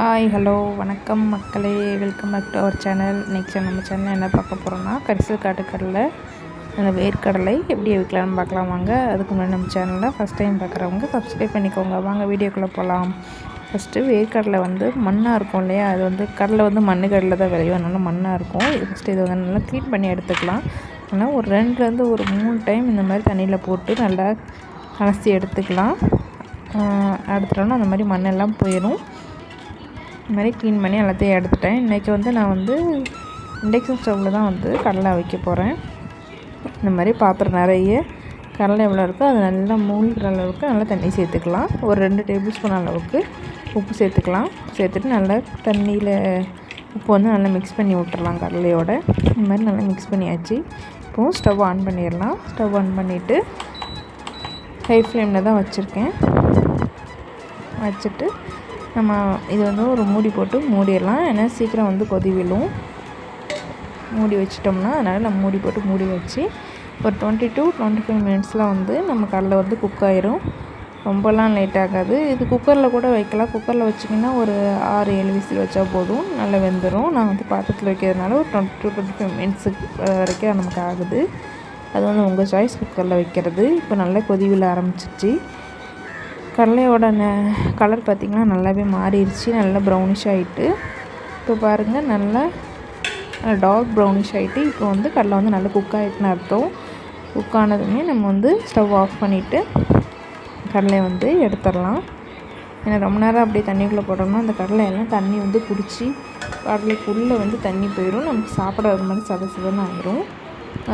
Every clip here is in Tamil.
ஹாய் ஹலோ வணக்கம் மக்களே, welcome back to our channel. இன்றைக்கி நம்ம சேனலில் என்ன பார்க்க போகிறோன்னா கரிசல் காட்டுக்கடலை அந்த வேர்க்கடலை எப்படி வைக்கலாம்னு பார்க்கலாம் வாங்க. அதுக்கு முன்னாடி நம்ம சேனலில் ஃபஸ்ட் டைம் பார்க்குறவங்க சப்ஸ்கிரைப் பண்ணிக்கோங்க. வாங்க வீடியோக்குள்ளே போகலாம். ஃபஸ்ட்டு வேர்க்கடலை மண்ணாக இருக்கும் இல்லையா, அது கடலை மண் கடலை தான் விளையும், அதனால மண்ணாக இருக்கும். ஃபஸ்ட்டு இதை நல்லா க்ளீன் பண்ணி எடுத்துக்கலாம். ஆனால் ஒரு 2லேருந்து ஒரு 3 டைம் இந்த மாதிரி தண்ணியில் போட்டு நல்லா அலசி எடுத்துக்கலாம். எடுத்துட்டோன்னா அந்த மாதிரி மண்ணெல்லாம் போயிடும். இந்த மாதிரி க்ளீன் பண்ணி எல்லாத்தையும் எடுத்துட்டேன். இன்றைக்கி நான் இண்டக்ஷன் ஸ்டவ்வில் தான் கடலை வைக்க போகிறேன். இந்த மாதிரி பாத்திரம் நிறைய கடலை எவ்வளோ இருக்கோ அது நல்லா மூழ்கிற அளவுக்கு நல்லா தண்ணி சேர்த்துக்கலாம். ஒரு 2 டேபிள் ஸ்பூன் அளவுக்கு உப்பு சேர்த்துக்கலாம். சேர்த்துட்டு நல்லா தண்ணியில் உப்பு நல்லா மிக்ஸ் பண்ணி விட்டுறலாம் கடலையோடு. இந்த மாதிரி நல்லா மிக்ஸ் பண்ணியாச்சு. இப்போது ஸ்டவ் ஆன் பண்ணிடலாம். ஸ்டவ் ஆன் பண்ணிவிட்டு ஹை ஃப்ளேமில் தான் வச்சுருக்கேன். வச்சுட்டு நம்ம இது ஒரு மூடி போட்டு மூடிடலாம். ஏன்னா சீக்கிரம் கொதி விழும். மூடி வச்சிட்டோம்னா அதனால் நம்ம மூடி போட்டு மூடி வச்சு ஒரு 20 to 25 மினிட்ஸில் நம்ம கடலை குக் ஆயிரும். ரொம்பலாம் லேட் ஆகாது. இது குக்கரில் கூட வைக்கலாம். குக்கரில் வச்சிங்கன்னா ஒரு 6-7 விசில் வச்சா போதும், நல்லா வெந்துடும். நான் பாத்திரத்தில் வைக்கிறதுனால ஒரு 20 to 25 மினிட்ஸுக்கு வரைக்கும் நமக்கு ஆகுது. அது உங்கள் சாய்ஸ் குக்கரில் வைக்கிறது. இப்போ நல்லா கொதி விழ ஆரம்பிச்சிச்சு. கடலையோட கலர் பார்த்திங்கன்னா நல்லாவே மாறிடுச்சு. நல்லா ப்ரௌனிஷ் ஆகிட்டு இப்போ பாருங்கள், நல்லா டார்க் ப்ரௌனிஷ் ஆகிட்டு இப்போ கடலை நல்லா குக் ஆகிட்டுன்னு அர்த்தம். குக் ஆனதுமே நம்ம ஸ்டவ் ஆஃப் பண்ணிவிட்டு கடலையை எடுத்துடலாம். ஏன்னா ரொம்ப நேரம் அப்படியே தண்ணிக்குள்ளே போட்டோம்னா அந்த கடலையெல்லாம் தண்ணி குடிச்சு கடலைக்குள்ளே தண்ணி போயிடும். நமக்கு சாப்பிட்றது மாதிரி சதன்னு ஆயிரும்.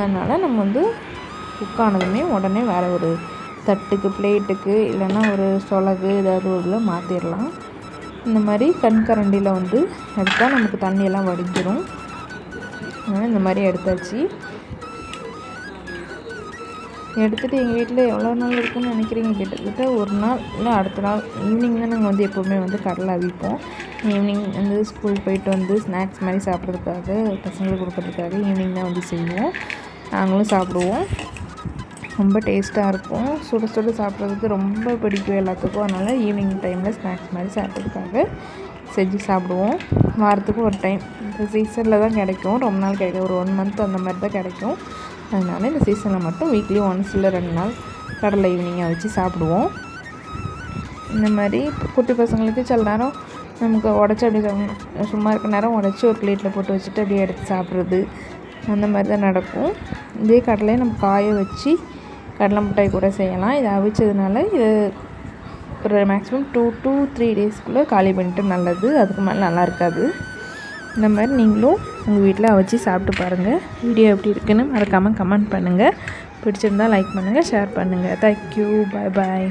அதனால் நம்ம குக் ஆனதுமே உடனே வேறு ஒரு தட்டுக்கு, பிளேட்டுக்கு, இல்லைன்னா ஒரு சொலகு ஏதாவது ஒரு இதில் மாற்றிடலாம். இந்த மாதிரி கண்கரண்டியில் எடுத்தால் நமக்கு தண்ணியெல்லாம் வடிஞ்சிடும். அதனால் இந்த மாதிரி எடுத்தாச்சு. எடுத்துகிட்டு எங்கள் வீட்டில் எவ்வளோ நாள் இருக்குன்னு நினைக்கிறீங்க? கிட்டத்தட்ட ஒரு நாள் இல்லை அடுத்த நாள் ஈவினிங் தான் நாங்கள் எப்போவுமே கடலை அவிப்போம். ஈவினிங் ஸ்கூல் போயிட்டு ஸ்நாக்ஸ் மாதிரி சாப்பிட்றதுக்காக, பசங்களுக்கு கொடுக்குறதுக்காக ஈவினிங் தான் செய்வோம். நாங்களும் சாப்பிடுவோம். ரொம்ப டேஸ்ட்டாக இருக்கும். சுட சுட சாப்பிட்றதுக்கு ரொம்ப பிடிக்கும் எல்லாத்துக்கும். அதனால் ஈவினிங் டைமில் ஸ்நாக்ஸ் மாதிரி சாப்பிட்றதுக்காக செஞ்சு சாப்பிடுவோம். வாரத்துக்கு ஒரு டைம். இந்த சீசனில் தான் கிடைக்கும். ரொம்ப நாள் கிடைக்கும். ஒரு 1 மந்த் அந்த மாதிரி தான் கிடைக்கும். அதனால் இந்த சீசனில் மட்டும் வீக்லி ஒன்ஸ் இல்லை 2 நாள் கடலை ஈவினிங்காக வச்சு சாப்பிடுவோம். இந்த மாதிரி குட்டி பசங்களுக்கு சில நேரம் நமக்கு உடச்சி அப்படி சும்மா இருக்க நேரம் உடச்சி ஒரு பிளேட்டில் போட்டு வச்சுட்டு அப்படியே எடுத்து சாப்பிட்றது, அந்த மாதிரி தான் நடக்கும். இதே கடலையை நம்ம காய வச்சு கடலை மிட்டாய் கூட செய்யலாம். இதை அவிச்சதுனால இது ஒரு மேக்ஸிமம் 2 to 3 டேஸ்க்குள்ளே காலி பண்ணிட்டு நல்லது. அதுக்கு மேலே நல்லா இருக்காது. இந்த மாதிரி நீங்களும் உங்கள் வீட்டில் அவிச்சு சாப்பிட்டு பாருங்கள். வீடியோ எப்படி இருக்குன்னு மறக்காமல் கமெண்ட் பண்ணுங்கள். பிடிச்சிருந்தால் லைக் பண்ணுங்கள், ஷேர் பண்ணுங்கள். தேங்க்யூ. பாய் பாய்.